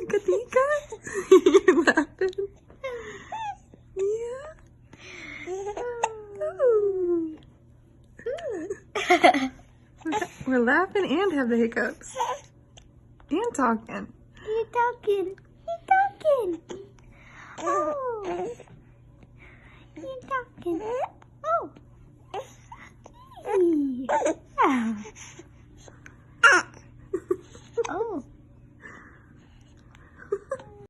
Katika? You're laughing? Yeah. We're laughing and have the hiccups. And talking. You're talking. You're talking. Oh. You're talking. Oh. Hey.